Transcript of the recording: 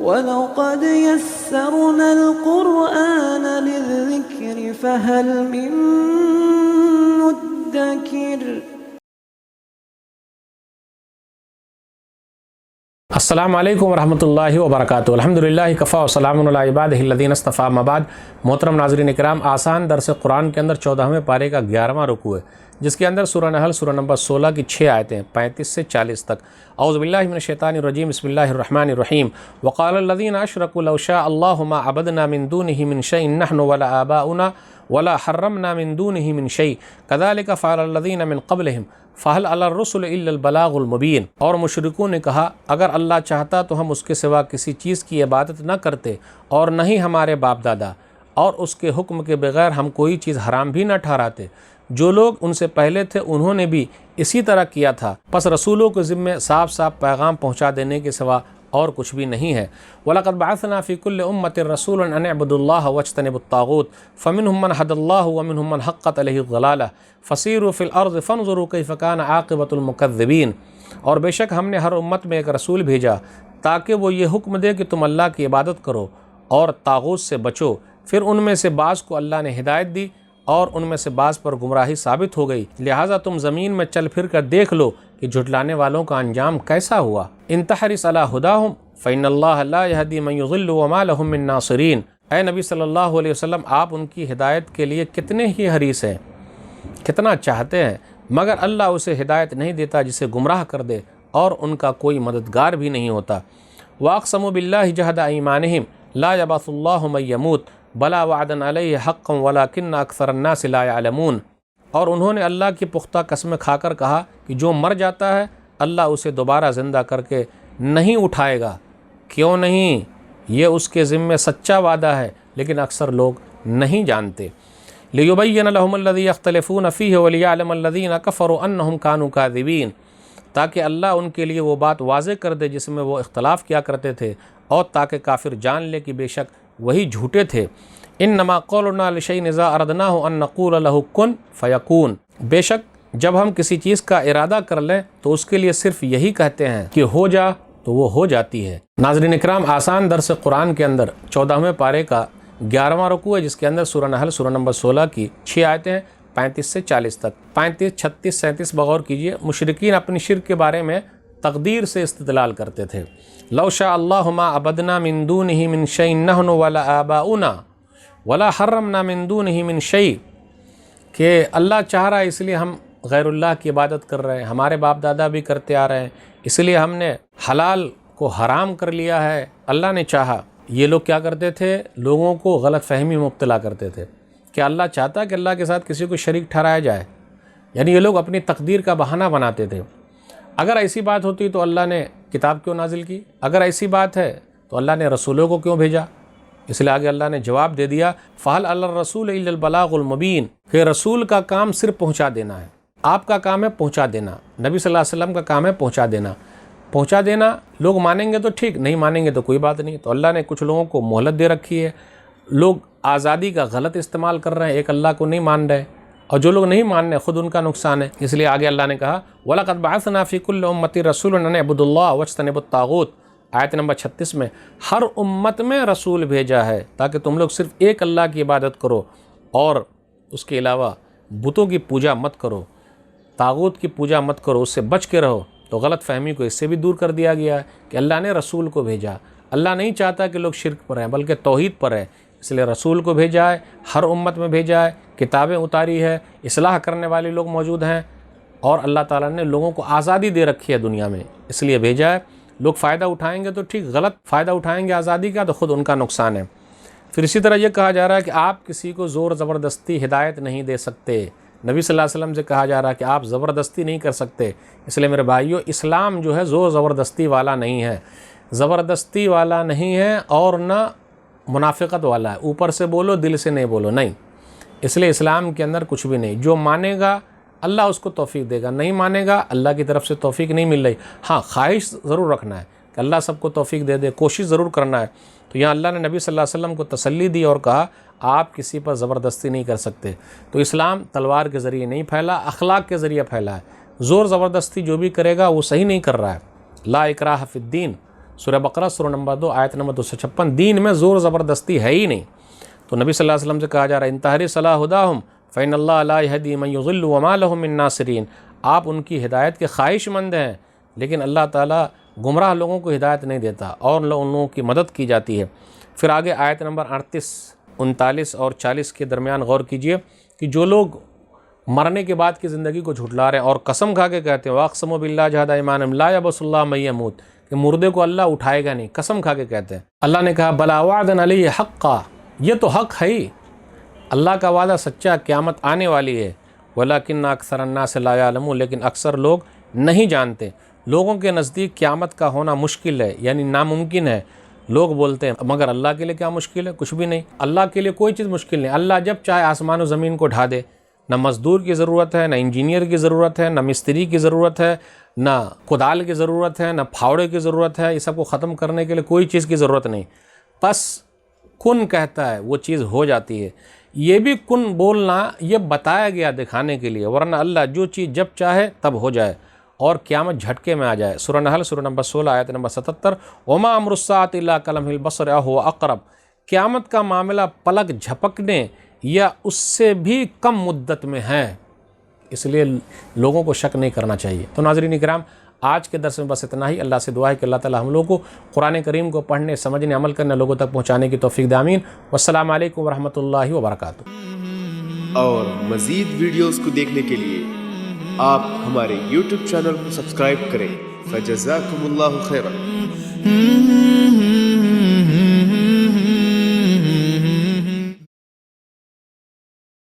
وَلَقَدْ يَسَّرْنَا الْقُرْآنَ لِلذِّكْرِ فَهَلْ مِن مُّدَّكِرٍ۔ السلام علیکم ورحمۃ اللہ وبرکاتہ۔ الحمدللہ کفا وسلام علی عبادہ الذین اصطفیٰ، اما بعد۔ محترم ناظرین کرام، آسان درس قرآن کے اندر 14ویں پارے کا 11واں رکوع ہے، جس کے اندر سورہ نحل سورہ نمبر 16 کی 6 آیتیں 35 سے 40 تک۔ اعوذ باللہ من الشیطان الرجیم، بسم اللہ الرحمن الرحیم۔ وقال الذین اشرکوا لو شاء اللہ ما عبدنا من دونہ من شیء نحن ولا آباؤنا ولا حرمنا من دونہ من شیء کذالک فعل الذین من قبلہم فہل علی الرسل الا البلاغ المبین۔ اور مشرکوں نے کہا، اگر اللہ چاہتا تو ہم اس کے سوا کسی چیز کی عبادت نہ کرتے، اور نہ ہی ہمارے باپ دادا، اور اس کے حکم کے بغیر ہم کوئی چیز حرام بھی نہ ٹھہراتے۔ جو لوگ ان سے پہلے تھے انہوں نے بھی اسی طرح کیا تھا، پس رسولوں کے ذمے صاف صاف پیغام پہنچا دینے کے سوا اور کچھ بھی نہیں ہے۔ وَلَقَدْ بَعَثْنَا فِي كُلِّ أُمَّةٍ رَسُولًا أَنِ اعْبُدُوا اللَّهَ وَاجْتَنِبُوا الطَّاغُوتَ فَمِنْهُم مَّنْ هَدَى اللَّهُ وَمِنْهُم مَّنْ حَقَّتْ عَلَيْهِ الضَّلَالَةُ فَسِيرُوا فِي الْأَرْضِ فَانظُرُوا كَيْفَ كَانَ عَاقِبَةُ الْمُكَذِّبِينَ۔ اور بے شک ہم نے ہر امت میں ایک رسول بھیجا تاکہ وہ یہ حکم دے کہ تم اللہ کی عبادت کرو اور طاغوت سے بچو۔ پھر ان میں سے بعض کو اللہ نے ہدایت دی اور ان میں سے بعض پر گمراہی ثابت ہو گئی، لہٰذا تم زمین میں چل پھر کر دیکھ لو کہ جھٹلانے والوں کا انجام کیسا ہوا۔ ان تحرص علی ہداہم فإن اللہ لا یہدی من یضل وما لہم من ناصرین۔ اے نبی صلی اللہ علیہ وسلم، آپ ان کی ہدایت کے لیے کتنے ہی حریص ہیں، کتنا چاہتے ہیں، مگر اللہ اسے ہدایت نہیں دیتا جسے گمراہ کر دے، اور ان کا کوئی مددگار بھی نہیں ہوتا۔ وَأَقْسَمُوا بِاللَّهِ جَهْدَ أَيْمَانِهِمْ لَا يَبْعَثُ اللَّهُ مَن يَمُوتُ بَلَىٰ وَعْدًا عَلَيْهِ حَقًّا وَلَٰكِنَّ أَكْثَرَ النَّاسِ لَا يَعْلَمُونَ۔ اور انہوں نے اللہ کی پختہ قسمیں کھا کر کہا کہ جو مر جاتا ہے اللہ اسے دوبارہ زندہ کر کے نہیں اٹھائے گا۔ کیوں نہیں؟ یہ اس کے ذمے سچا وعدہ ہے، لیکن اکثر لوگ نہیں جانتے۔ لِيُبَيِّنَ لَهُمُ الَّذِي يَخْتَلِفُونَ فِيهِ وَلِيَعْلَمَ الَّذِينَ كَفَرُوا أَنَّهُمْ كَانُوا كَاذِبِينَ۔ تاکہ اللہ ان کے لیے وہ بات واضح کر دے جس میں وہ اختلاف کیا کرتے تھے، اور تاکہ کافر جان لے کہ بے شک وہی جھوٹے تھے۔ انما قولنا لشیء اذا اردناه ان نقول له کن فیکون۔ بے شک جب ہم کسی چیز کا ارادہ کر لیں تو اس کے لیے صرف یہی کہتے ہیں کہ ہو جا تو وہ ہو جاتی ہے۔ ناظرین اکرام، آسان درس قرآن کے اندر 14ویں پارے کا 11واں رکوع ہے، جس کے اندر سورہ نحل سورہ نمبر 16 کی 6 آیتیں ہیں 35 سے 40 تک۔ 35، 36، 37 بغور کیجئے۔ مشرکین اپنی شرک کے بارے میں تقدیر سے استدلال کرتے تھے۔ لو شاء اللہ ما عبدنا من دونہ من شیء نحن ولا آباؤنا ولا حرمنا من دونہ من شیء، کہ اللہ چاہ رہا ہے اس لیے ہم غیر اللہ کی عبادت کر رہے ہیں، ہمارے باپ دادا بھی کرتے آ رہے ہیں، اس لیے ہم نے حلال کو حرام کر لیا ہے، اللہ نے چاہا۔ یہ لوگ کیا کرتے تھے؟ لوگوں کو غلط فہمی مبتلا کرتے تھے کہ اللہ چاہتا ہے کہ اللہ کے ساتھ کسی کو شریک ٹھہرایا جائے، یعنی یہ لوگ اپنی تقدیر کا بہانہ بناتے تھے۔ اگر ایسی بات ہوتی تو اللہ نے کتاب کیوں نازل کی؟ اگر ایسی بات ہے تو اللہ نے رسولوں کو کیوں بھیجا؟ اس لیے آگے اللہ نے جواب دے دیا، فَهَلْ عَلَى الرَّسُولِ إِلَّا الْبَلَاغُ الْمُبِينُ، کہ رسول کا کام صرف پہنچا دینا ہے۔ آپ کا کام ہے پہنچا دینا، نبی صلی اللہ علیہ وسلم کا کام ہے پہنچا دینا۔ پہنچا دینا، لوگ مانیں گے تو ٹھیک، نہیں مانیں گے تو کوئی بات نہیں۔ تو اللہ نے کچھ لوگوں کو مہلت دے رکھی ہے، لوگ آزادی کا غلط استعمال کر رہے ہیں، ایک اللہ کو نہیں مان رہے، اور جو لوگ نہیں مان رہے خود ان کا نقصان ہے۔ اس لیے آگے اللہ نے کہا، وَلَقَدْ بَعَثْنَا فِي كُلِّ أُمَّةٍ رَسُولًا أَنِ اعْبُدُوا اللَّهَ وَاجْتَنِبُوا الطَّاغُوتَ۔ آیت نمبر 36 میں ہر امت میں رسول بھیجا ہے تاکہ تم لوگ صرف ایک اللہ کی عبادت کرو اور اس کے علاوہ بتوں کی پوجا مت کرو، طاغوت کی پوجا مت کرو، اس سے بچ کے رہو۔ تو غلط فہمی کو اس سے بھی دور کر دیا گیا ہے کہ اللہ نے رسول کو بھیجا۔ اللہ نہیں چاہتا کہ لوگ شرک پر ہیں بلکہ توحید پر ہیں، اس لیے رسول کو بھیجا ہے، ہر امت میں بھیجا ہے، کتابیں اتاری ہے، اصلاح کرنے والے لوگ موجود ہیں، اور اللہ تعالیٰ نے لوگوں کو آزادی دے رکھی ہے دنیا میں، اس لیے بھیجا ہے۔ لوگ فائدہ اٹھائیں گے تو ٹھیک، غلط فائدہ اٹھائیں گے آزادی کا تو خود ان کا نقصان ہے۔ پھر اسی طرح یہ کہا جا رہا ہے کہ آپ کسی کو زور زبردستی ہدایت نہیں دے سکتے۔ نبی صلی اللہ علیہ وسلم سے کہا جا رہا ہے کہ آپ زبردستی نہیں کر سکتے۔ اس لیے میرے بھائیو، اسلام جو ہے زور زبردستی والا نہیں ہے، زبردستی والا نہیں ہے، اور نہ منافقت والا ہے، اوپر سے بولو دل سے نہیں بولو، نہیں۔ اس لیے اسلام کے اندر کچھ بھی نہیں، جو مانے گا اللہ اس کو توفیق دے گا، نہیں مانے گا اللہ کی طرف سے توفیق نہیں مل رہی۔ ہاں، خواہش ضرور رکھنا ہے کہ اللہ سب کو توفیق دے دے، کوشش ضرور کرنا ہے۔ تو یہاں اللہ نے نبی صلی اللہ علیہ وسلم کو تسلی دی اور کہا آپ کسی پر زبردستی نہیں کر سکتے۔ تو اسلام تلوار کے ذریعے نہیں پھیلا، اخلاق کے ذریعے پھیلا ہے۔ زور زبردستی جو بھی کرے گا وہ صحیح نہیں کر رہا ہے۔ لا اکراہ فی الدین، سورہ بقرہ سورہ نمبر 2 آیت نمبر 256. دین میں زور زبردستی ہے ہی نہیں. تو نبی صلی اللہ علیہ وسلم سے کہا جا رہا ہے انتہری صلاح ہداہم فإن اللہ لا یہدی من یضل وما لهم من ناصرین. آپ ان کی ہدایت کے خواہش مند ہیں لیکن اللہ تعالیٰ گمراہ لوگوں کو ہدایت نہیں دیتا اور ان لوگوں کی مدد کی جاتی ہے. پھر آگے آیت نمبر 38 39 اور 40 کے درمیان غور کیجئے کہ جو لوگ مرنے کے بعد کی زندگی کو جھٹلا رہے ہیں اور قسم کھا کے کہتے ہیں واقسموا باللہ جہد ایمانہم لا یبعث اللہ من یموت کہ مردے کو اللہ اٹھائے گا نہیں، قسم کھا کے کہتے ہیں. اللہ نے کہا بلا وعدا علیہ حقا، یہ تو حق ہے ہی، اللہ کا وعدہ سچا، قیامت آنے والی ہے. ولیکن اکثر الناس لا یعلمون، لیکن اکثر لوگ نہیں جانتے. لوگوں کے نزدیک قیامت کا ہونا مشکل ہے، یعنی ناممکن ہے. لوگ بولتے ہیں مگر اللہ کے لیے کیا مشکل ہے؟ کچھ بھی نہیں. اللہ کے لیے کوئی چیز مشکل نہیں. اللہ جب چاہے آسمان و زمین کو ڈھا دے. نہ مزدور کی ضرورت ہے، نہ انجینئر کی ضرورت ہے، نہ مستری کی ضرورت ہے، نہ کدال کی ضرورت ہے، نہ پھاوڑے کی ضرورت ہے. یہ سب کو ختم کرنے کے لیے کوئی چیز کی ضرورت نہیں. بس کن کہتا ہے وہ چیز ہو جاتی ہے. یہ بھی کن بولنا یہ بتایا گیا دکھانے کے لیے، ورنہ اللہ جو چیز جب چاہے تب ہو جائے اور قیامت جھٹکے میں آ جائے. سورہ نحل سورہ نمبر 16 آیت نمبر 77 وما امر الساعۃ الا کلمح البصر او اقرب. قیامت کا معاملہ پلک جھپکنے یا اس سے بھی کم مدت میں ہے، اس لیے لوگوں کو شک نہیں کرنا چاہیے. تو ناظرین کرام آج کے درس میں بس اتنا ہی. اللہ سے دعا ہے کہ اللہ تعالی ہم لوگوں کو قرآن کریم کو پڑھنے سمجھنے عمل کرنے لوگوں تک پہنچانے کی توفیق دے. آمین. والسلام علیکم ورحمۃ اللہ وبرکاتہ. اور مزید ویڈیوز کو دیکھنے کے لیے آپ ہمارے YouTube چینل کو سبسکرائب کریں. فجزاکم اللہ خیرا.